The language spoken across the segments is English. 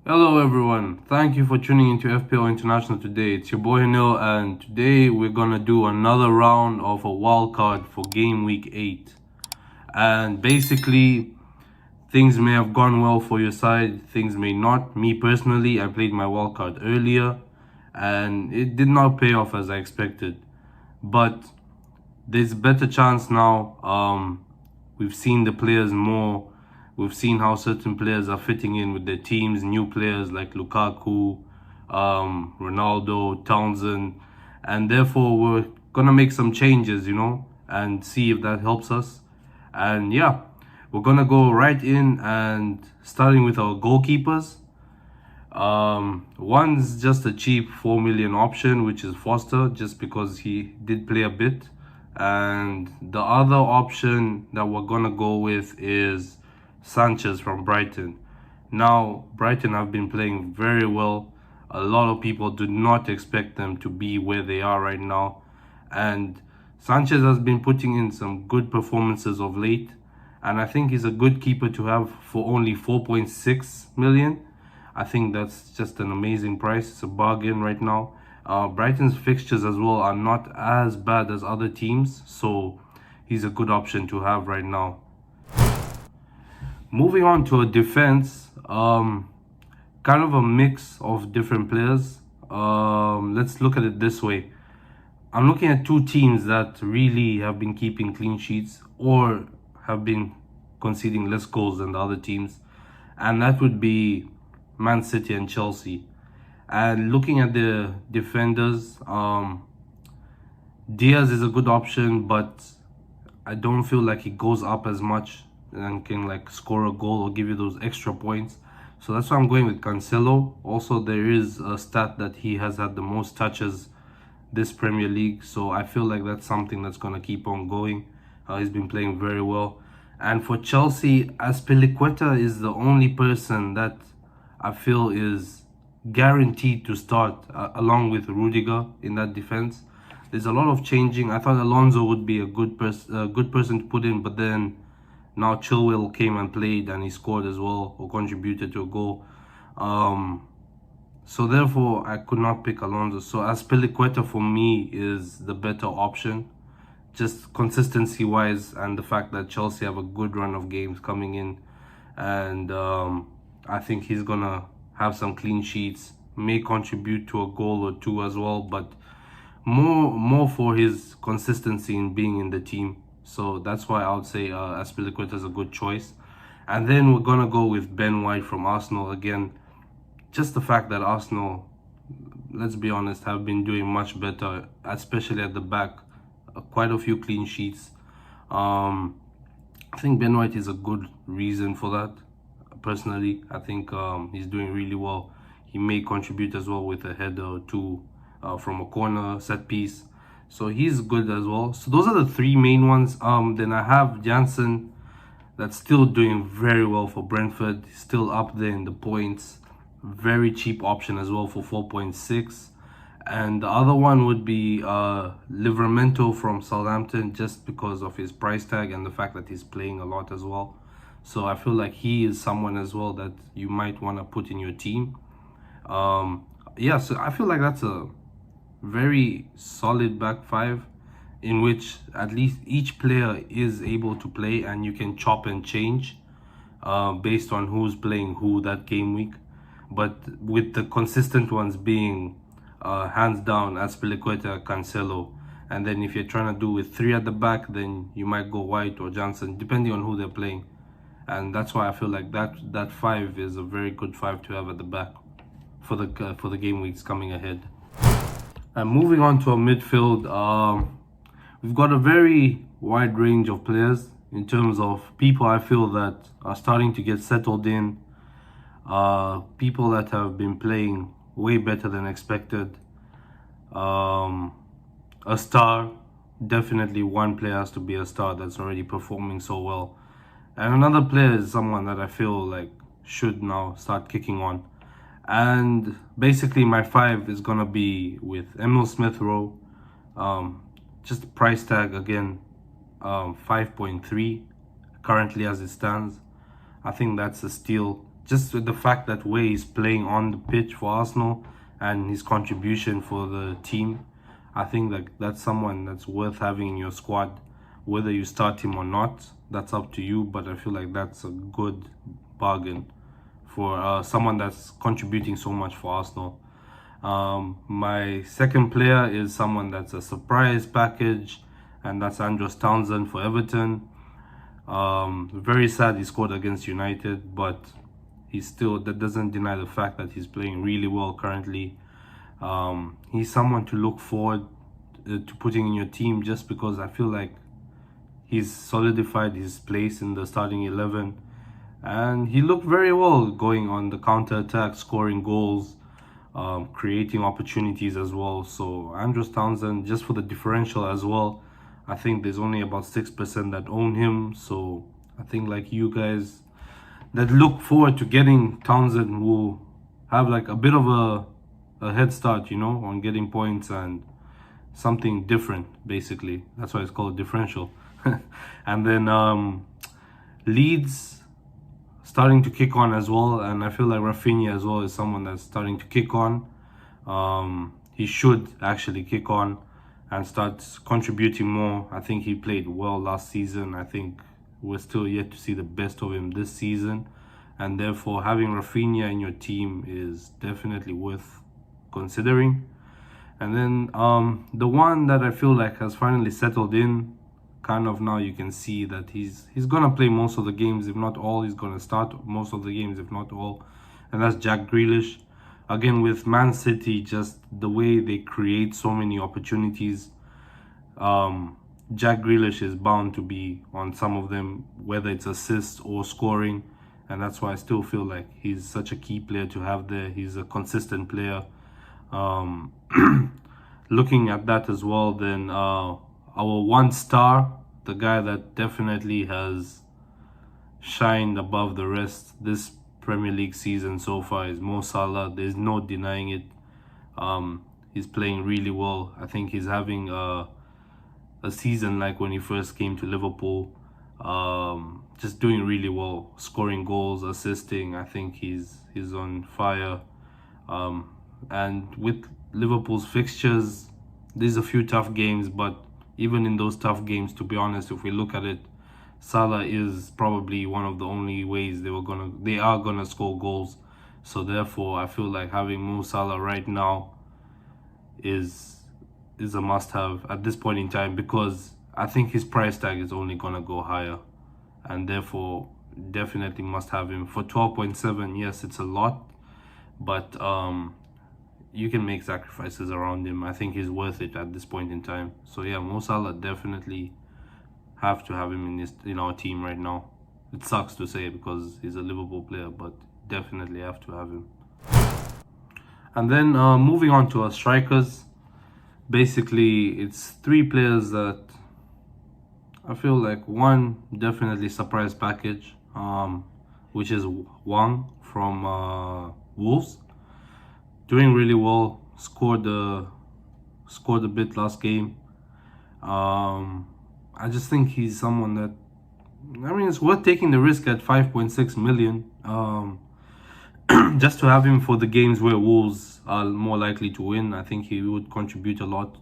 Hello everyone, thank you for tuning into FPL International today. It's your boy Neil, and today we're gonna do another round of a wildcard for game week 8. And basically, things may have gone well for your side, things may not. Me personally, I played my wildcard earlier and it did not pay off as I expected. But there's a better chance now. We've seen the players more. We've seen how certain players are fitting in with their teams, new players like Lukaku, Ronaldo, Townsend, and therefore we're gonna make some changes, and see if that helps us. And yeah, we're gonna go right in and starting with our goalkeepers. One's just a cheap 4 million option, which is Foster, just because he did play a bit. And the other option that we're gonna go with is Sanchez from Brighton. Now, Brighton have been playing very well. A lot of people do not expect them to be where they are right now. And Sanchez has been putting in some good performances of late. And I think he's a good keeper to have for only 4.6 million. I think that's just an amazing price. It's a bargain right now. Brighton's fixtures as well are not as bad as other teams. So he's a good option to have right now. Moving on to a defense, kind of a mix of different players. Let's look at it this way. I'm looking at two teams that really have been keeping clean sheets or have been conceding less goals than the other teams. And that would be Man City and Chelsea. And looking at the defenders, Diaz is a good option, but I don't feel like he goes up as much and can like score a goal or give you those extra points. So that's why I'm going with Cancelo. Also, there is a stat that he has had the most touches this Premier League, so I feel like that's something that's going to keep on going. He's been playing very well. And for Chelsea, Azpilicueta is the only person that I feel is guaranteed to start along with Rudiger in that defense. There's a lot of changing. I thought Alonso would be a good person to put in, but then now Chilwell came and played and he scored as well or contributed to a goal. So therefore, I could not pick Alonso. So Azpilicueta for me is the better option, just consistency-wise, and the fact that Chelsea have a good run of games coming in. And I think he's going to have some clean sheets, may contribute to a goal or two as well, but more for his consistency in being in the team. So that's why I would say Azpilicueta is a good choice. And then we're going to go with Ben White from Arsenal again. Just the fact that Arsenal, let's be honest, have been doing much better, especially at the back. Quite a few clean sheets. I think Ben White is a good reason for that. Personally, I think he's doing really well. He may contribute as well with a header or two from a corner, set piece. So he's good as well. So those are the three main ones. Then I have Janssen, that's still doing very well for Brentford. He's still up there in the points. Very cheap option as well for 4.6. And the other one would be Livramento from Southampton, just because of his price tag and the fact that he's playing a lot as well. So I feel like he is someone as well that you might want to put in your team. Yeah, so I feel like that's a very solid back five in which at least each player is able to play and you can chop and change based on who's playing who that game week. But with the consistent ones being hands down Azpilicueta, Cancelo, and then if you're trying to do with three at the back, then you might go White or Johnson depending on who they're playing. And that's why I feel like that five is a very good five to have at the back for the game weeks coming ahead. And moving on to a midfield, we've got a very wide range of players in terms of people I feel that are starting to get settled in, people that have been playing way better than expected. A star, definitely one player has to be a star that's already performing so well. And another player is someone that I feel like should now start kicking on. And basically my five is going to be with Emil Smith-Rowe. Just the price tag again, 5.3 currently as it stands. I think that's a steal just with the fact that way he's playing on the pitch for Arsenal and his contribution for the team, I think that that's someone that's worth having in your squad. Whether you start him or not, that's up to you, but I feel like that's a good bargain for someone that's contributing so much for Arsenal. My second player is someone that's a surprise package, and that's Andros Townsend for Everton. Very sad he scored against United, but that doesn't deny the fact that he's playing really well currently. He's someone to look forward to putting in your team, just because I feel like he's solidified his place in the starting 11, and he looked very well going on the counter attack, scoring goals, creating opportunities as well. So Andros Townsend, just for the differential as well, I think there's only about 6% that own him. So I think like you guys that look forward to getting Townsend will have like a bit of a head start, you know, on getting points and something different, basically. That's why it's called differential. And then Leeds starting to kick on as well, and I feel like Rafinha as well is someone that's starting to kick on. He should actually kick on and start contributing more. I think he played well last season. I think we're still yet to see the best of him this season, and therefore having Rafinha in your team is definitely worth considering. And then the one that I feel like has finally settled in, kind of now you can see that he's gonna play most of the games, if not all. He's gonna start most of the games, if not all, and that's Jack Grealish. Again, with Man City, just the way they create so many opportunities, Jack Grealish is bound to be on some of them, whether it's assists or scoring, and that's why I still feel like he's such a key player to have there. He's a consistent player. Looking at that as well, then our one star, the guy that definitely has shined above the rest this Premier League season so far, is Mo Salah. There's no denying it. He's playing really well. I think he's having a season like when he first came to Liverpool. Just doing really well, scoring goals, assisting. I think he's on fire. And with Liverpool's fixtures, there's a few tough games, but even in those tough games, to be honest, if we look at it, Salah is probably one of the only ways they are gonna score goals. So therefore, I feel like having Mo Salah right now is a must-have at this point in time, because I think his price tag is only gonna go higher, and therefore definitely must have him for 12.7. Yes, it's a lot, but you can make sacrifices around him. I think he's worth it at this point in time. So yeah, Mo Salah, definitely have to have him in our team right now. It sucks to say because he's a Liverpool player, but definitely have to have him. And then moving on to our strikers, basically it's three players that I feel like one definitely surprise package, which is Wang from Wolves. Doing really well, scored a bit last game. I just think he's someone that, I mean, it's worth taking the risk at 5.6 million. Just to have him for the games where Wolves are more likely to win. I think he would contribute a lot.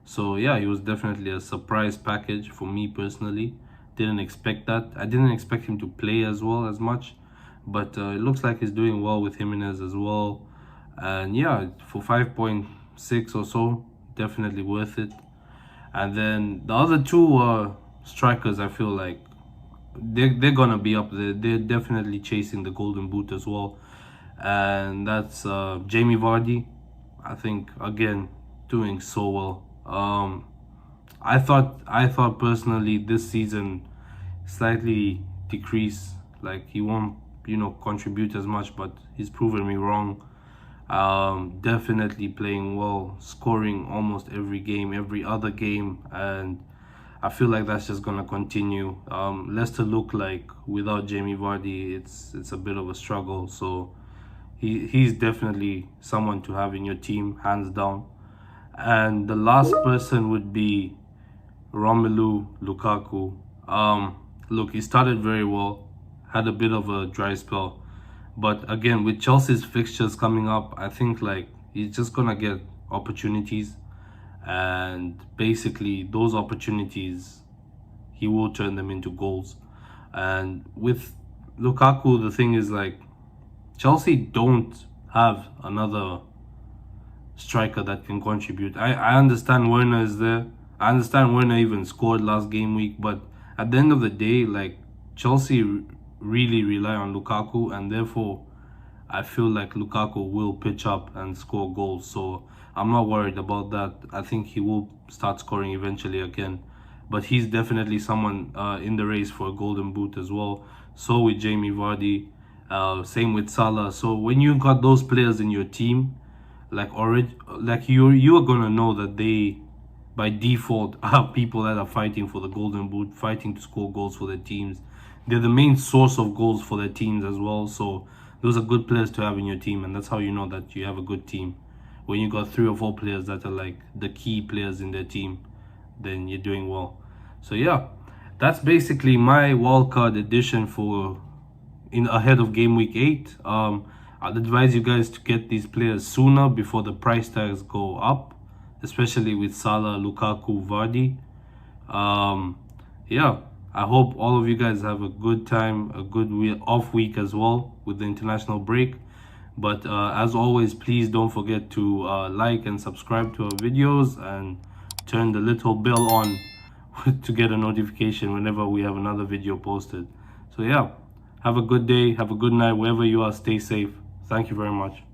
So yeah, he was definitely a surprise package for me personally. Didn't expect that. I didn't expect him to play as well as much, but it looks like he's doing well with Jimenez as well. And yeah, for 5.6 or so, definitely worth it. And then the other two strikers, I feel like they're gonna be up there. They're definitely chasing the golden boot as well, and that's Jamie Vardy. I think again doing so well. I thought personally this season slightly decreased, like he won't contribute as much, but he's proven me wrong. Definitely playing well, scoring almost every game, every other game, and I feel like that's just gonna continue. Leicester look like without Jamie Vardy, it's a bit of a struggle. So he's definitely someone to have in your team, hands down. And the last person would be Romelu Lukaku. Look, he started very well, had a bit of a dry spell, But again, with Chelsea's fixtures coming up, I think like he's just gonna get opportunities, and basically those opportunities he will turn them into goals. And with Lukaku, the thing is like Chelsea don't have another striker that can contribute. I understand Werner is there. I understand Werner even scored last game week, but at the end of the day, like Chelsea really rely on Lukaku, and therefore I feel like Lukaku will pitch up and score goals. So I'm not worried about that. I think he will start scoring eventually again. But he's definitely someone in the race for a golden boot as well. So with Jamie Vardy, same with Salah. So when you got those players in your team, like you are gonna know that they by default are people that are fighting for the golden boot, fighting to score goals for their teams. They're the main source of goals for their teams as well. So those are good players to have in your team, and that's how you know that you have a good team. When you got 3 or 4 players that are like the key players in their team, then you're doing well. So yeah, that's basically my wildcard edition for ahead of game week 8. I'd advise you guys to get these players sooner before the price tags go up, especially with Salah, Lukaku, Vardy. Yeah, I hope all of you guys have a good time, a good off week as well with the international break. But as always, please don't forget to like and subscribe to our videos and turn the little bell on to get a notification whenever we have another video posted. So yeah, have a good day, have a good night, wherever you are, stay safe. Thank you very much.